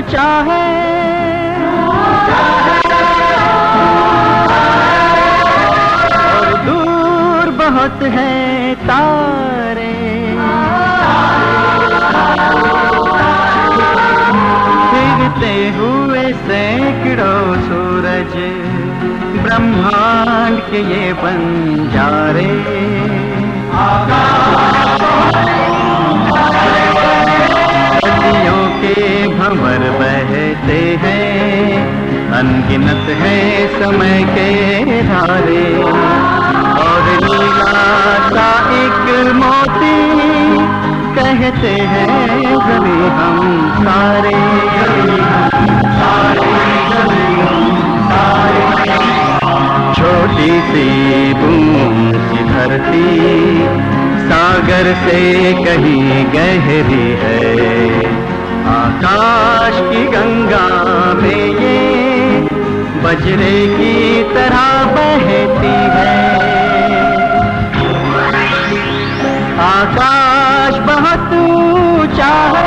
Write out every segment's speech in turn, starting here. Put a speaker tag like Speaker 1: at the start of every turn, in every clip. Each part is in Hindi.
Speaker 1: ऊंचा है, और दूर बहुत है तारे। फिरते हुए सैकड़ों सूरज ब्रह्मांड के ये बंजारे। नदियों के भंवर बहते हैं, अनगिनत है समय के धारे, और नीला सा एक मोती कहते हैं जभी हम सारे। छोटी सी बूंद सी धरती सागर से कहीं गहरी है, आकाश की गंगा में ये बजरे की तरह बहती है। आकाश बहुत ऊंचा है,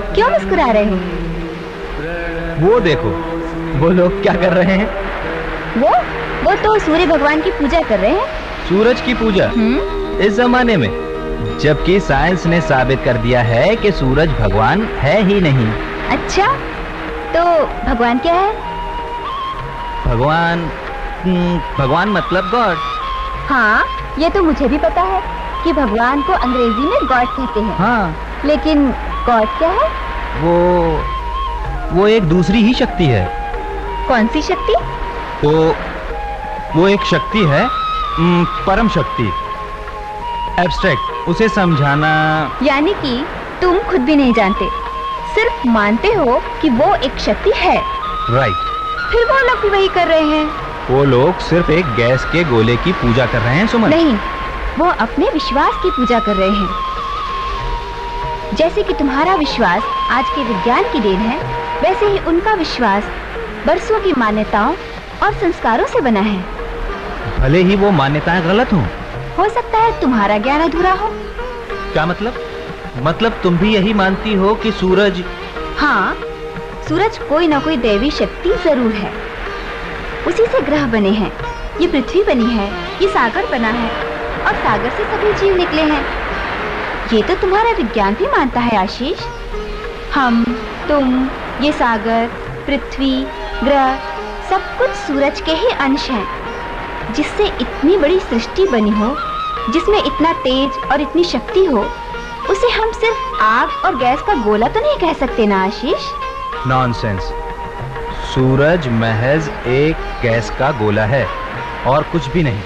Speaker 2: क्यों मुस्कुरा रहे हो?
Speaker 3: वो देखो, वो लोग क्या कर रहे हैं?
Speaker 2: वो तो सूर्य भगवान की पूजा कर रहे हैं।
Speaker 3: सूरज की पूजा? इस जमाने में, जबकि साइंस ने साबित कर दिया है कि सूरज भगवान है ही नहीं।
Speaker 2: अच्छा, तो भगवान क्या है?
Speaker 3: भगवान मतलब गॉड।
Speaker 2: हाँ, ये तो मुझे भी पता है कि भगवान को अंग्रेजी में गॉड कहते हैं।
Speaker 3: हाँ,
Speaker 2: लेकिन गॉड क्या है?
Speaker 3: वो एक दूसरी ही शक्ति है।
Speaker 2: कौन सी शक्ति?
Speaker 3: वो एक शक्ति है, परम शक्ति, एब्स्ट्रैक्ट। उसे समझाना।
Speaker 2: यानी कि तुम खुद भी नहीं जानते, सिर्फ मानते हो कि वो एक शक्ति है।
Speaker 3: राइट।
Speaker 2: फिर वो लोग भी वही कर रहे हैं।
Speaker 3: वो लोग सिर्फ एक गैस के गोले की पूजा कर रहे हैं सुमन।
Speaker 2: नहीं, वो अपने विश्वास की पूजा कर रहे हैं। जैसे कि तुम्हारा विश्वास आज के विज्ञान की देन है, वैसे ही उनका विश्वास बरसों की मान्यताओं और संस्कारों से बना है।
Speaker 3: भले ही वो मान्यताएं गलत हों।
Speaker 2: हो सकता है तुम्हारा ज्ञान अधूरा हो।
Speaker 3: क्या मतलब? मतलब तुम भी यही मानती हो कि सूरज?
Speaker 2: हाँ, सूरज कोई ना कोई दैवी शक्ति जरूर है। उसी से ग्रह बने हैं, ये पृथ्वी बनी है, ये सागर बना है, और सागर से सभी जीव निकले हैं। ये तो तुम्हारा विज्ञान भी मानता है आशीष। हम, तुम, ये सागर, पृथ्वी, ग्रह, सब कुछ सूरज के ही अंश हैं। जिससे इतनी बड़ी सृष्टि बनी हो, जिसमें इतना तेज और इतनी शक्ति हो, उसे हम सिर्फ आग और गैस का गोला तो नहीं कह सकते ना आशीष?
Speaker 3: नॉनसेंस। सूरज महज एक गैस का गोला है और कुछ भी नहीं।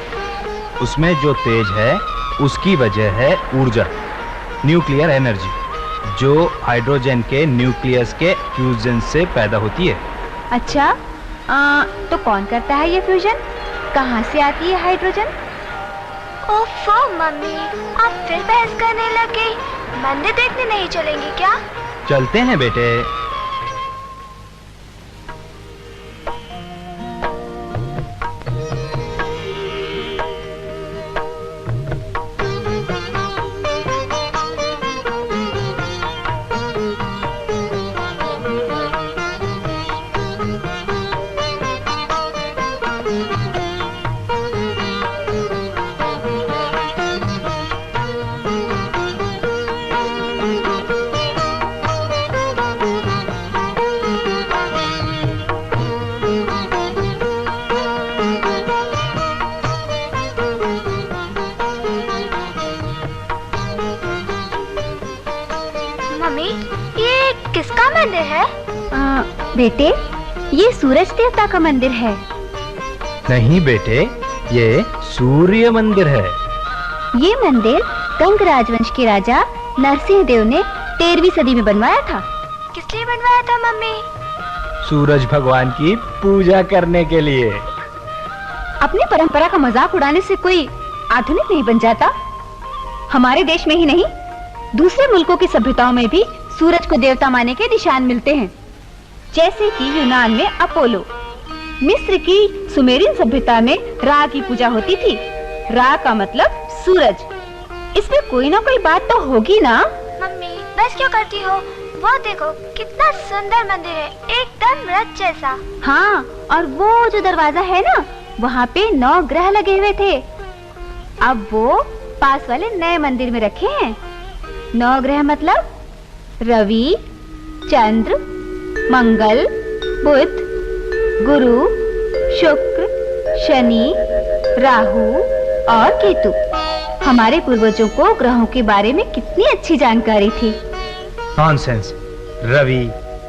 Speaker 3: उसमें जो तेज है उसकी वजह है ऊर्जा, न्यूक्लियर एनर्जी, जो हाइड्रोजन के न्यूक्लियस के फ्यूजन से पैदा होती है।
Speaker 2: अच्छा, तो कौन करता है ये फ्यूजन? कहाँ से आती है हाइड्रोजन?
Speaker 4: ओफो मम्मी, आप फिर बहस करने लगे। मंदिर देखने नहीं चलेंगे क्या?
Speaker 3: चलते हैं बेटे।
Speaker 2: बेटे, ये सूरज देवता का मंदिर है।
Speaker 3: नहीं बेटे, ये सूर्य मंदिर है।
Speaker 2: ये मंदिर गंग राजवंश के राजा नरसिंह देव ने 13वीं सदी में बनवाया था।
Speaker 4: किस लिए बनवाया था मम्मी?
Speaker 3: सूरज भगवान की पूजा करने के लिए।
Speaker 2: अपनी परंपरा का मजाक उड़ाने से कोई आधुनिक नहीं बन जाता। हमारे देश में ही नहीं, दूसरे मुल्कों की सभ्यताओं में भी सूरज को देवता मानने के निशान मिलते हैं। जैसे कि यूनान में अपोलो, मिस्र की सुमेरियन सभ्यता में रा की पूजा होती थी। रा का मतलब सूरज। इसमें कोई ना कोई बात तो होगी ना?
Speaker 4: मम्मी बस क्यों करती हो? वो देखो कितना सुंदर मंदिर है, एकदम रथ जैसा।
Speaker 2: हाँ, और वो जो दरवाजा है ना, वहाँ पे 9 ग्रह लगे हुए थे। अब वो पास वाले नए मंदिर में रखे हैं। 9 ग्रह मतलब रवि, चंद्र, मंगल, बुध, गुरु, शुक्र, शनि, राहु और केतु। हमारे पूर्वजों को ग्रहों के बारे में कितनी अच्छी जानकारी थी।
Speaker 3: नॉनसेंस। रवि,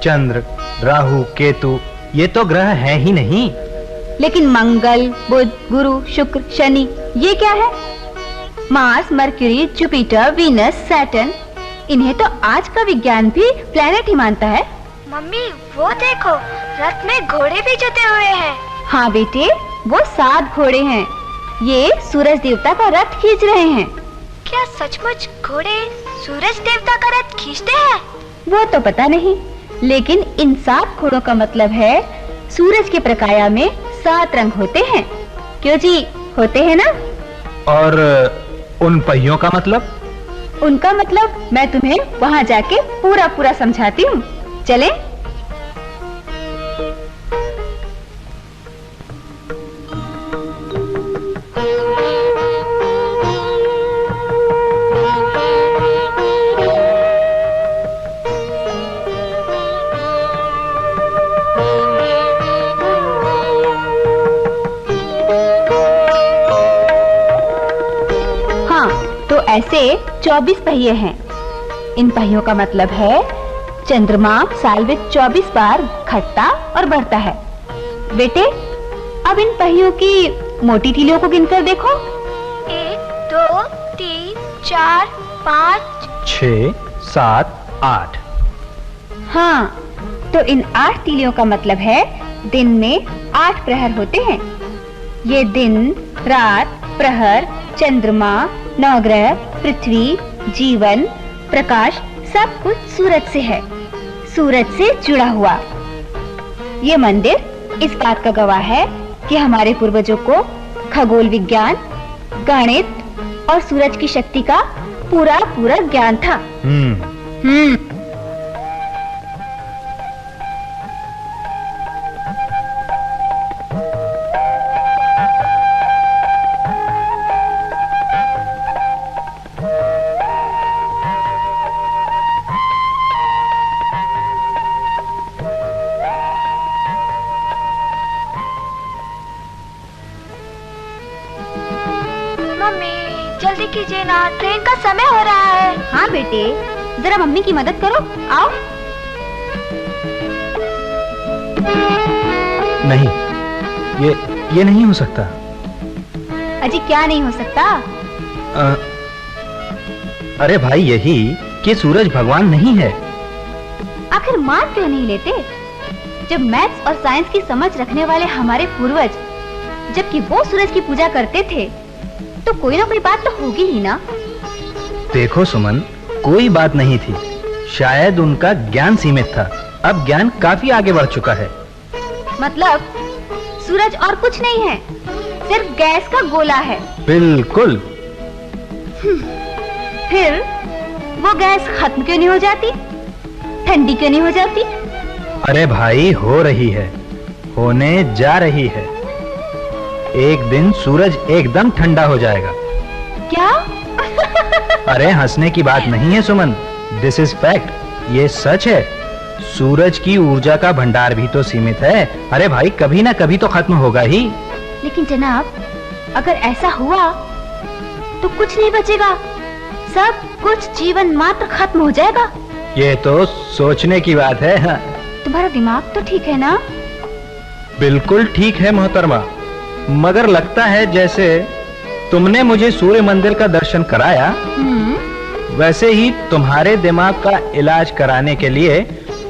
Speaker 3: चंद्र, राहु, केतु ये तो ग्रह हैं ही नहीं।
Speaker 2: लेकिन मंगल, बुध, गुरु, शुक्र, शनि ये क्या है? Mars, mercury, Jupiter, Venus, Saturn, इन्हें तो आज का विज्ञान भी प्लैनेट ही मानता है।
Speaker 4: मम्मी वो देखो, रथ में घोड़े भी जुटे हुए हैं।
Speaker 2: हाँ बेटे, वो 7 घोड़े हैं। ये सूरज देवता का रथ खींच रहे हैं।
Speaker 4: क्या सचमुच घोड़े सूरज देवता का रथ खींचते हैं?
Speaker 2: वो तो पता नहीं, लेकिन इन 7 घोड़ों का मतलब है सूरज के प्रकाया में 7 रंग होते हैं। क्यों जी, होते हैं ना?
Speaker 3: और उन पहियों का मतलब?
Speaker 2: उनका मतलब मैं तुम्हें वहाँ जाके पूरा समझाती हूँ। चले? ऐसे 24 पहिए हैं। इन पहियों का मतलब है चंद्रमा साल में 24 बार घटता और बढ़ता है। बेटे, अब इन पहियों की मोटी तीलियों को गिनकर देखो।
Speaker 4: 1, 2, 3, 4, 5,
Speaker 3: 6, 7, 8।
Speaker 2: हाँ, तो इन 8 तीलियों का मतलब है दिन में 8 प्रहर होते हैं। ये दिन, रात, प्रहर, चंद्रमा, नवग्रह, पृथ्वी, जीवन, प्रकाश सब कुछ सूरज से है, सूरज से जुड़ा हुआ। ये मंदिर इस बात का गवाह है कि हमारे पूर्वजों को खगोल विज्ञान, गणित और सूरज की शक्ति का पूरा ज्ञान था।
Speaker 4: जल्दी कीजिए ना, ट्रेन का समय हो रहा है।
Speaker 2: हाँ बेटे, जरा मम्मी की मदद करो, आओ।
Speaker 3: नहीं, ये नहीं हो सकता।
Speaker 2: अजी क्या नहीं हो सकता?
Speaker 3: अरे भाई, यही कि सूरज भगवान नहीं है।
Speaker 2: आखिर मान क्यों नहीं लेते? जब मैथ्स और साइंस की समझ रखने वाले हमारे पूर्वज, जबकि वो सूरज की पूजा करते थे, तो कोई ना कोई बात तो होगी ही ना।
Speaker 3: देखो सुमन, कोई बात नहीं थी, शायद उनका ज्ञान सीमित था। अब ज्ञान काफी आगे बढ़ चुका है।
Speaker 2: मतलब सूरज और कुछ नहीं है, सिर्फ गैस का गोला है।
Speaker 3: बिल्कुल।
Speaker 2: फिर वो गैस खत्म क्यों नहीं हो जाती? ठंडी क्यों नहीं हो जाती?
Speaker 3: अरे भाई, हो रही है, होने जा रही है। एक दिन सूरज एकदम ठंडा हो जाएगा।
Speaker 2: क्या?
Speaker 3: अरे हंसने की बात नहीं है सुमन, दिस इज फैक्ट। ये सच है। सूरज की ऊर्जा का भंडार भी तो सीमित है। अरे भाई, कभी ना कभी तो खत्म होगा ही।
Speaker 2: लेकिन जनाब, अगर ऐसा हुआ तो कुछ नहीं बचेगा, सब कुछ जीवन मात्र खत्म हो जाएगा।
Speaker 3: ये तो सोचने की बात है।
Speaker 2: तुम्हारा दिमाग तो ठीक है ना?
Speaker 3: बिल्कुल ठीक है मोहतरमा, मगर लगता है जैसे तुमने मुझे सूर्य मंदिर का दर्शन कराया, वैसे ही तुम्हारे दिमाग का इलाज कराने के लिए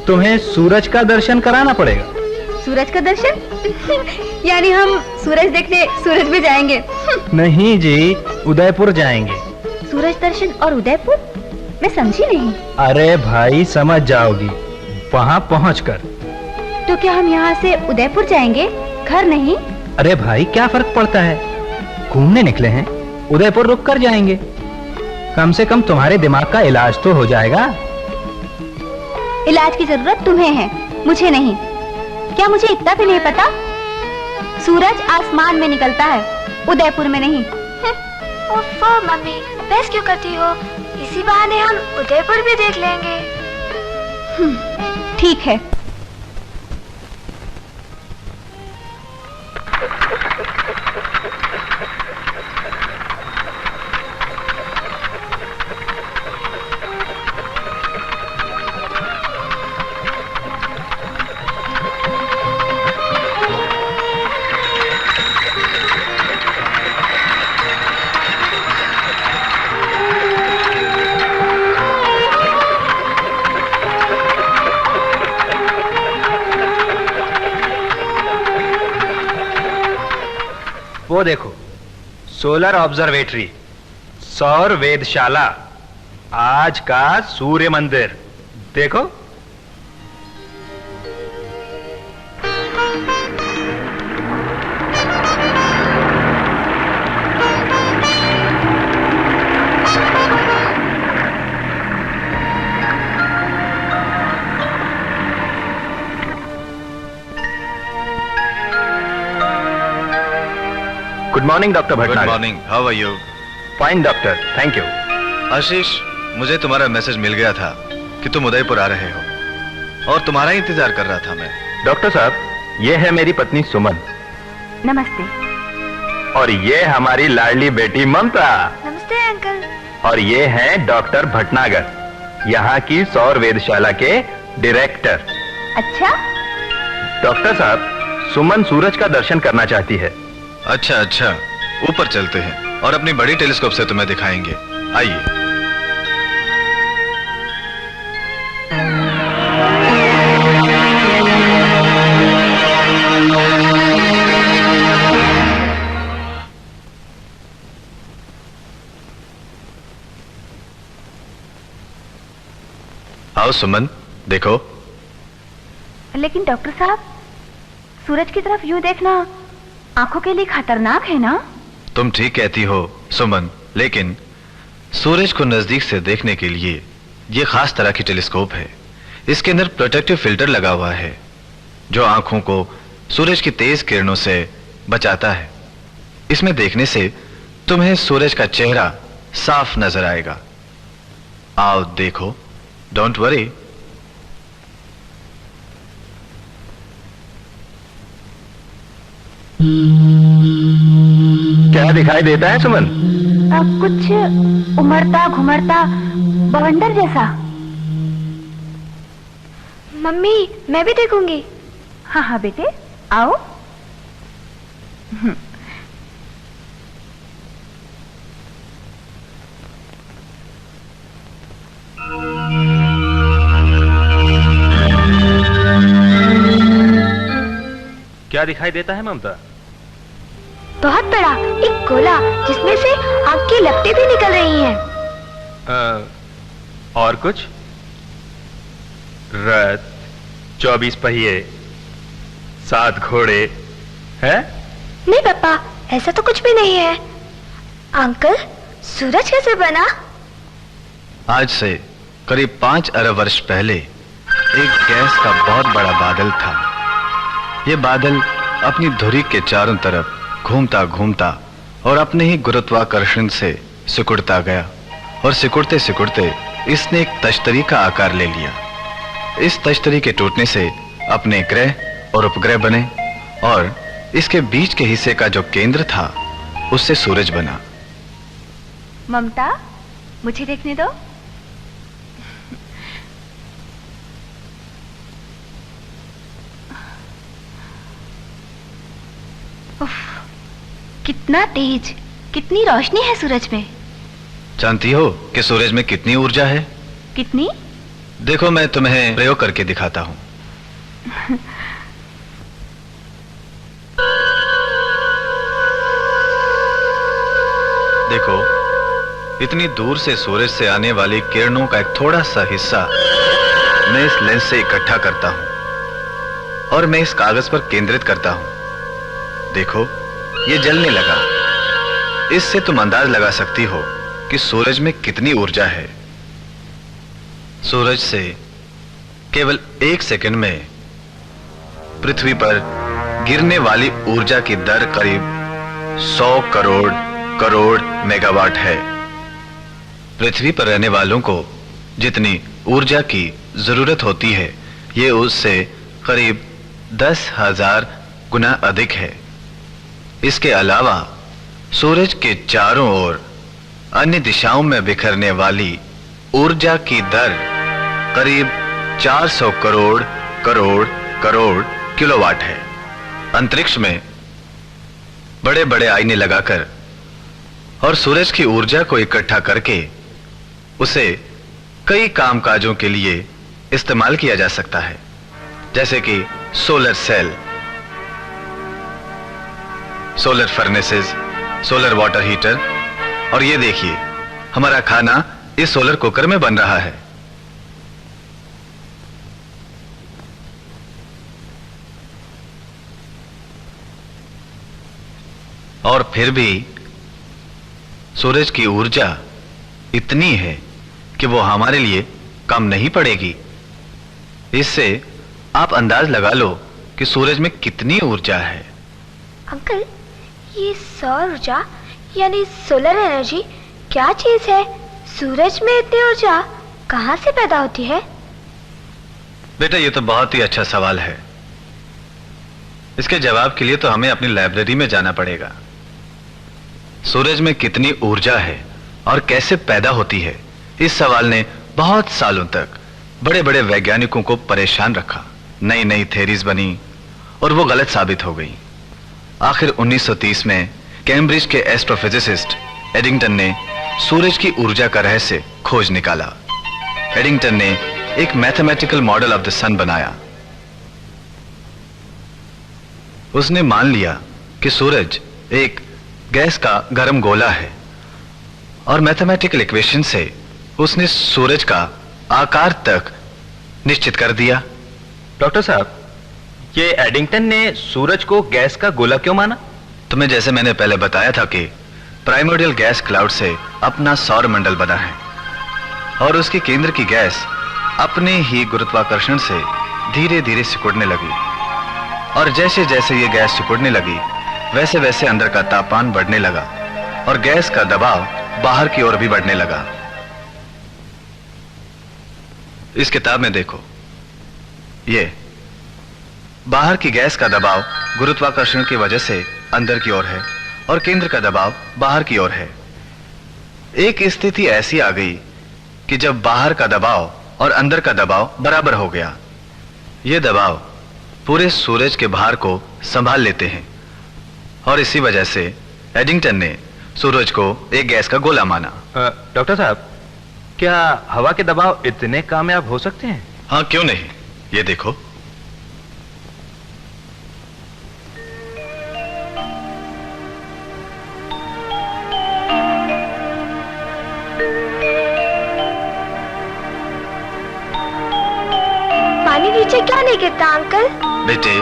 Speaker 3: तुम्हें सूरज का दर्शन कराना पड़ेगा।
Speaker 2: सूरज का दर्शन? यानी हम सूरज देखने सूरज में जाएंगे?
Speaker 3: नहीं जी, उदयपुर जाएंगे।
Speaker 2: सूरज दर्शन और उदयपुर? मैं समझी नहीं।
Speaker 3: अरे भाई समझ जाओगी वहां पहुंचकर।
Speaker 2: तो क्या हम यहाँ से उदयपुर जाएंगे, घर नहीं?
Speaker 3: अरे भाई क्या फर्क पड़ता है, घूमने निकले हैं, उदयपुर रुक कर जाएंगे। कम से कम तुम्हारे दिमाग का इलाज तो हो जाएगा।
Speaker 2: इलाज की जरूरत तुम्हें है, मुझे नहीं। क्या मुझे इतना भी नहीं पता? सूरज आसमान में निकलता है, उदयपुर में नहीं।
Speaker 4: ओफो मम्मी, बहस क्यों करती हो? इसी बहाने हम उदयपुर भी देख लेंगे।
Speaker 2: ठीक है।
Speaker 3: वो देखो, सोलर ऑब्जर्वेटरी, सौर वेधशाला, आज का सूर्य मंदिर देखो। Good morning doctor Bhatnagar.
Speaker 5: Good morning, how are you?
Speaker 3: Fine doctor, thank you.
Speaker 5: Ashish, मुझे तुम्हारा मैसेज मिल गया था कि तुम उदयपुर आ रहे हो और तुम्हारा ही इंतजार कर रहा था मैं।
Speaker 3: डॉक्टर साहब, ये है मेरी पत्नी सुमन।
Speaker 2: नमस्ते।
Speaker 3: और ये हमारी लाडली बेटी ममता।
Speaker 4: नमस्ते अंकल।
Speaker 3: और ये हैं डॉक्टर भटनागर, यहाँ की सौर वेधशाला के डायरेक्टर।
Speaker 2: अच्छा?
Speaker 3: डॉक्टर साहब, सुमन सूरज का दर्शन करना चाहती है।
Speaker 5: अच्छा अच्छा, ऊपर चलते हैं और अपनी बड़ी टेलीस्कोप से तुम्हें दिखाएंगे। आइए। आओ सुमन, देखो।
Speaker 2: लेकिन डॉक्टर साहब, सूरज की तरफ यूं देखना आंखों के लिए खतरनाक है ना?
Speaker 5: तुम ठीक कहती हो सुमन, लेकिन सूरज को नजदीक से देखने के लिए ये खास तरह की टेलीस्कोप है। इसके अंदर प्रोटेक्टिव फिल्टर लगा हुआ है जो आंखों को सूरज की तेज किरणों से बचाता है। इसमें देखने से तुम्हें सूरज का चेहरा साफ नजर आएगा। आओ देखो, डोंट वरी।
Speaker 3: क्या दिखाई देता है सुमन?
Speaker 2: कुछ उमड़ता घुमड़ता बवंडर जैसा।
Speaker 4: मम्मी, मैं भी देखूंगी।
Speaker 2: हाँ हाँ बेटे, आओ।
Speaker 3: क्या दिखाई देता है ममता?
Speaker 4: बहुत बड़ा एक गोला जिसमें से आग की लपटें भी निकल रही हैं।
Speaker 3: और कुछ? रथ, 24 पहिए, 7 घोड़े हैं?
Speaker 4: नहीं पापा, ऐसा तो कुछ भी नहीं है। अंकल, सूरज कैसे बना?
Speaker 5: आज से करीब 5 अरब वर्ष पहले एक गैस का बहुत बड़ा बादल था। यह बादल अपनी धुरी के चारों तरफ घूमता घूमता और अपने ही गुरुत्वाकर्षण से सिकुड़ता गया और सिकुड़ते सिकुड़ते इसने एक तश्तरी का आकार ले लिया। इस तश्तरी के टूटने से अपने ग्रह और उपग्रह बने और इसके बीच के हिस्से का जो केंद्र था उससे सूरज बना।
Speaker 2: ममता, मुझे देखने दो। उफ, कितना तेज, कितनी रोशनी है सूरज में।
Speaker 5: जानती हो कि सूरज में कितनी ऊर्जा है?
Speaker 2: कितनी?
Speaker 5: देखो, मैं तुम्हें प्रयोग करके दिखाता हूं। देखो, इतनी दूर से सूरज से आने वाली किरणों का एक थोड़ा सा हिस्सा मैं इस लेंस से इकट्ठा करता हूं और मैं इस कागज पर केंद्रित करता हूं। देखो, ये जलने लगा। इससे तुम अंदाज लगा सकती हो कि सूरज में कितनी ऊर्जा है। सूरज से केवल 1 सेकंड में पृथ्वी पर गिरने वाली ऊर्जा की दर करीब 100 करोड़ मेगावाट है। पृथ्वी पर रहने वालों को जितनी ऊर्जा की जरूरत होती है, ये उससे करीब 10,000 गुना अधिक है। इसके अलावा सूरज के चारों ओर अन्य दिशाओं में बिखरने वाली ऊर्जा की दर करीब 400 करोड़ किलोवाट है। अंतरिक्ष में बड़े बड़े आईने लगाकर और सूरज की ऊर्जा को इकट्ठा करके उसे कई कामकाजों के लिए इस्तेमाल किया जा सकता है, जैसे कि solar cell, solar furnaces, solar water heater, और ये देखिए, हमारा खाना इस सोलर कुकर में बन रहा है। और फिर भी सूरज की ऊर्जा इतनी है कि वो हमारे लिए कम नहीं पड़ेगी। इससे आप अंदाज लगा लो कि सूरज में कितनी ऊर्जा है।
Speaker 4: अंकल, ये सौर ऊर्जा यानी सोलर एनर्जी क्या चीज है? सूरज में इतनी ऊर्जा कहां से पैदा होती है?
Speaker 5: बेटा, ये तो बहुत ही अच्छा सवाल है। इसके जवाब के लिए तो हमें अपनी लाइब्रेरी में जाना पड़ेगा। सूरज में कितनी ऊर्जा है और कैसे पैदा होती है, इस सवाल ने बहुत सालों तक बड़े बड़े वैज्ञानिकों को परेशान रखा। नई नई थ्योरीज बनी और वो गलत साबित हो गई। आखिर 1930 में कैम्ब्रिज के एस्ट्रोफिजिसिस्ट एडिंगटन ने सूरज की ऊर्जा का रहस्य खोज निकाला। एडिंगटन ने एक मैथमेटिकल मॉडल ऑफ द सन बनाया। उसने मान लिया कि सूरज एक गैस का गर्म गोला है और मैथमेटिकल इक्वेशन से उसने सूरज का आकार तक निश्चित कर दिया।
Speaker 3: डॉक्टर साहब, ये एडिंगटन ने सूरज को गैस का गोला क्यों माना?
Speaker 5: तुम्हें जैसे मैंने पहले बताया था कि प्राइमोर्डियल गैस क्लाउड से अपना सौर मंडल बना है और उसके केंद्र की गैस अपने ही गुरुत्वाकर्षण से धीरे धीरे सिकुड़ने लगी, और जैसे जैसे ये गैस सिकुड़ने लगी वैसे वैसे अंदर का तापमान बढ़ने लगा और गैस का दबाव बाहर की ओर भी बढ़ने लगा। इस किताब में देखो, ये बाहर की गैस का दबाव गुरुत्वाकर्षण की वजह से अंदर की ओर है और केंद्र का दबाव बाहर की ओर है। एक स्थिति ऐसी आ गई कि जब बाहर का दबाव और अंदर का दबाव बराबर हो गया, ये दबाव पूरे सूरज के भार को संभाल लेते हैं और इसी वजह से एडिंगटन ने सूरज को एक गैस का गोला माना।
Speaker 3: डॉक्टर साहब, क्या हवा के दबाव इतने कामयाब हो सकते हैं?
Speaker 5: हाँ, क्यों नहीं। ये देखो,
Speaker 4: पानी नीचे क्या नहीं गिरता अंकल?
Speaker 5: बेटे,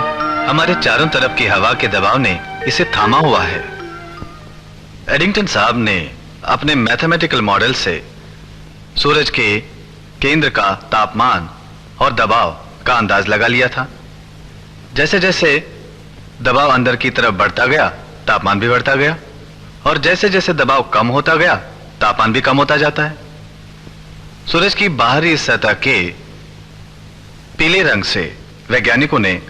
Speaker 5: हमारे चारों तरफ की हवा के दबाव ने इसे थामा हुआ है। एडिंगटन साहब ने अपने मैथमेटिकल मॉडल से सूरज के केंद्र का तापमान और दबाव का अंदाज लगा लिया था। जैसे जैसे दबाव अंदर की तरफ बढ़ता गया, तापमान भी बढ़ता गया, और जैसे जैसे दबाव कम होता गया, तापमान भी कम होता जाता है। सूरज की बाहरी सतह के पीले रंग से वैज्ञानिकों ने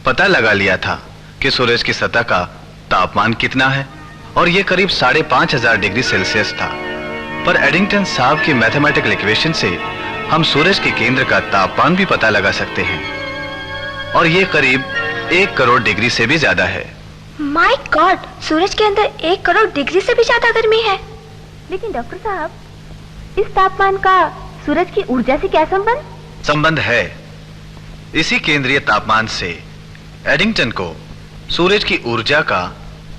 Speaker 5: पता लगा लिया था कि सूरज की सतह का तापमान कितना है, और यह करीब 5,500 डिग्री सेल्सियस था। पर एडिंगटन साहब की मैथमेटिकल इक्वेशन से हम सूरज के केंद्र का तापमान भी पता लगा सकते हैं, और यह करीब 1 करोड़ डिग्री से भी ज्यादा है।
Speaker 4: माय गॉड, सूरज के अंदर 1 करोड़ डिग्री से भी ज्यादा गर्मी है।
Speaker 2: लेकिन डॉक्टर साहब, इस तापमान का सूरज की ऊर्जा से क्या संबंध?
Speaker 5: संबंध है। इसी केंद्रीय तापमान से एडिंगटन को सूरज की ऊर्जा का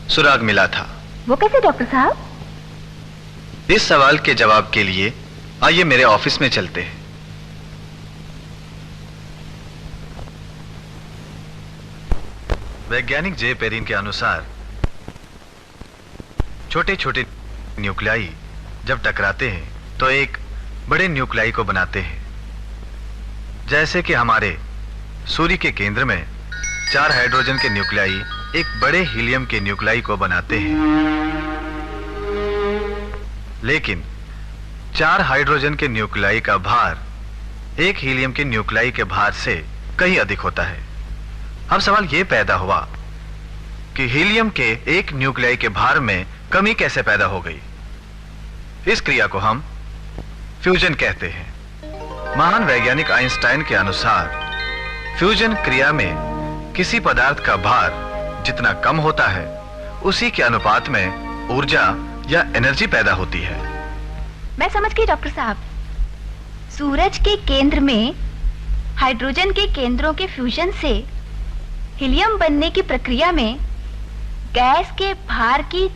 Speaker 5: सुराग मिला था।
Speaker 2: वो कैसे डॉक्टर साहब?
Speaker 5: इस सवाल के जवाब के लिए आइए मेरे ऑफिस में चलते हैं। वैज्ञानिक जे पेरिन के अनुसार छोटे छोटे न्यूक्लियाई जब टकराते हैं तो एक बड़े न्यूक्लियाई को बनाते हैं। जैसे कि हमारे सूर्य के केंद्र में 4 हाइड्रोजन के न्यूक्लियाई एक बड़े हीलियम के न्यूक्लियाई को बनाते हैं। लेकिन 4 हाइड्रोजन के न्यूक्लियाई का भार एक हीलियम के न्यूक्लियाई के भार से कहीं अधिक होता है। अब सवाल यह पैदा हुआ कि हीलियम के एक न्यूक्लियाई के भार में कमी कैसे पैदा हो गई। इस क्रिया को हम फ्यूजन कहते हैं। महान वैज्ञानिक आइंस्टाइन के अनुसार फ्यूजन क्रिया में किसी पदार्थ का भार जितना कम होता है उसी के अनुपात में ऊर्जा या एनर्जी पैदा होती है।
Speaker 2: मैं समझ गई डॉक्टर साहब। सूरज के केंद्र में हाइड्रोजन के केंद्रों के फ्यूजन से हीलियम बनने की प्रक्रिया में गैस के भार की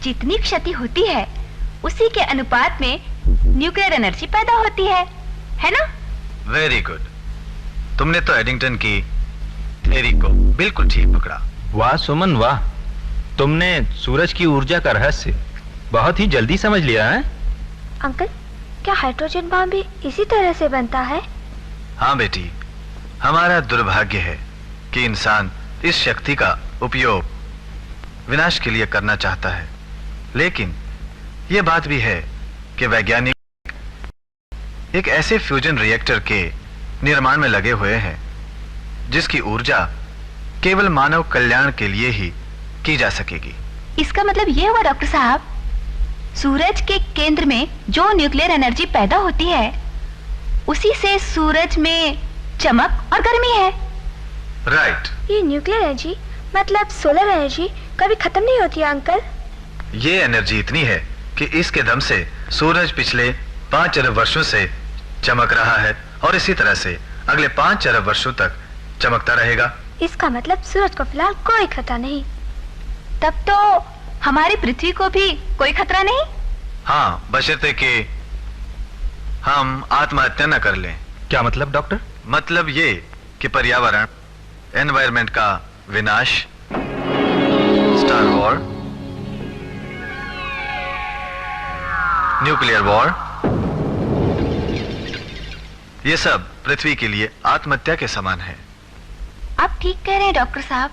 Speaker 2: जितनी क्षति होती है उसी के अनुपात में न्यूक्लियर एनर्जी पैदा होती है ना?
Speaker 5: Very good. तुमने तो एडिंगटन की थ्योरी को बिल्कुल ठीक पकड़ा।
Speaker 3: वाह सुमन वाह, तुमने सूरज की ऊर्जा का रहस्य बहुत ही जल्दी समझ लिया है।
Speaker 4: अंकल, क्या हाइड्रोजन बम भी इसी तरह से बनता है?
Speaker 5: हाँ बेटी, हमारा दुर्भाग्य है कि इंसान इस शक्ति का उपयोग विनाश के लिए करना चाहता है। लेकिन यह बात भी है कि वैज्ञानिक एक ऐसे फ्यूजन रिएक्टर के निर्माण में लगे हुए हैं जिसकी ऊर्जा केवल मानव कल्याण के लिए ही की जा सकेगी।
Speaker 2: इसका मतलब यह हुआ डॉक्टर साहब, सूरज के केंद्र में जो न्यूक्लियर एनर्जी पैदा होती है उसी से सूरज में चमक और गर्मी है।
Speaker 5: राइट।
Speaker 4: ये न्यूक्लियर एनर्जी मतलब सोलर एनर्जी कभी खत्म नहीं होती है अंकल?
Speaker 5: ये एनर्जी इतनी है कि इसके दम से सूरज पिछले 5 अरब वर्षों से चमक रहा है और इसी तरह से अगले 5 अरब वर्षों तक चमकता रहेगा।
Speaker 4: इसका मतलब सूरज को फिलहाल कोई खतरा नहीं।
Speaker 2: तब तो हमारी पृथ्वी को भी कोई खतरा नहीं?
Speaker 5: हाँ, बशर्ते कि हम आत्महत्या न कर लें।
Speaker 3: क्या मतलब डॉक्टर?
Speaker 5: मतलब ये कि पर्यावरण, एनवायरमेंट का विनाश, स्टार वॉर, न्यूक्लियर वॉर, ये सब पृथ्वी के लिए आत्महत्या के समान है।
Speaker 2: आप ठीक कह रहे हैं डॉक्टर साहब,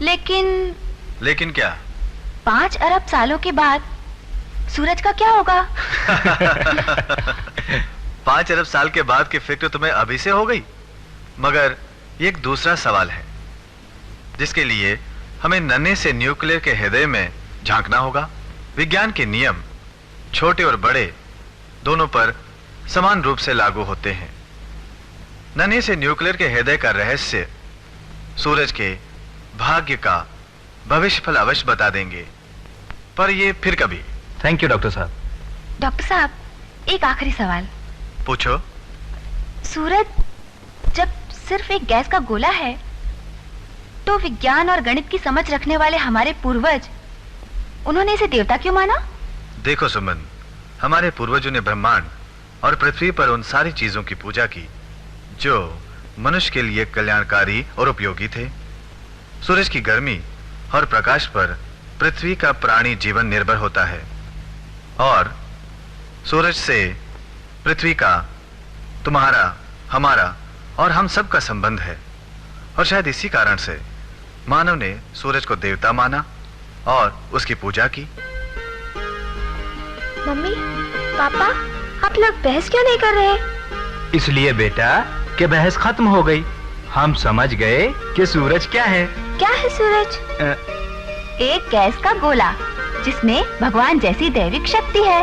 Speaker 5: लेकिन क्या?
Speaker 2: 5 अरब सालों के बाद सूरज का क्या होगा?
Speaker 5: 5 अरब साल के बाद की फिक्र तुम्हें अभी से हो गई। मगर एक दूसरा सवाल है जिसके लिए हमें नन्हे से न्यूक्लियर के हृदय में झांकना होगा। विज्ञान के नियम छोटे और बड़े दोनों पर समान रूप से लागू होते हैं। नन्हे से न्यूक्लियर के हृदय का रहस्य सूरज के भाग्य का भविष्य फल अवश्य बता देंगे, पर ये फिर कभी।
Speaker 3: थैंक यू डॉक्टर साहब।
Speaker 2: डॉक्टर साहब, एक आखिरी सवाल।
Speaker 5: पूछो।
Speaker 2: सूरज जब सिर्फ एक गैस का गोला है तो विज्ञान और गणित की समझ रखने वाले हमारे पूर्वज, उन्होंने इसे देवता क्यों माना?
Speaker 5: देखो सुमन, हमारे पूर्वजों ने ब्रह्मांड और पृथ्वी पर उन सारी चीजों की पूजा की जो मनुष्य के लिए कल्याणकारी और उपयोगी थे। सूरज की गर्मी और प्रकाश पर पृथ्वी का प्राणी जीवन निर्भर होता है और सूरज से पृथ्वी का, तुम्हारा, हमारा और हम सब का संबंध है। और शायद इसी कारण से मानव ने सूरज को देवता माना और उसकी पूजा की।
Speaker 4: मम्मी, पापा, आप लोग बहस क्यों नहीं कर रहे?
Speaker 3: इसलिए बेटा कि बहस खत्म हो गई। हम समझ गए कि सूरज क्या है।
Speaker 4: क्या है सूरज?
Speaker 2: एक गैस का गोला जिसमें भगवान जैसी दैविक शक्ति है।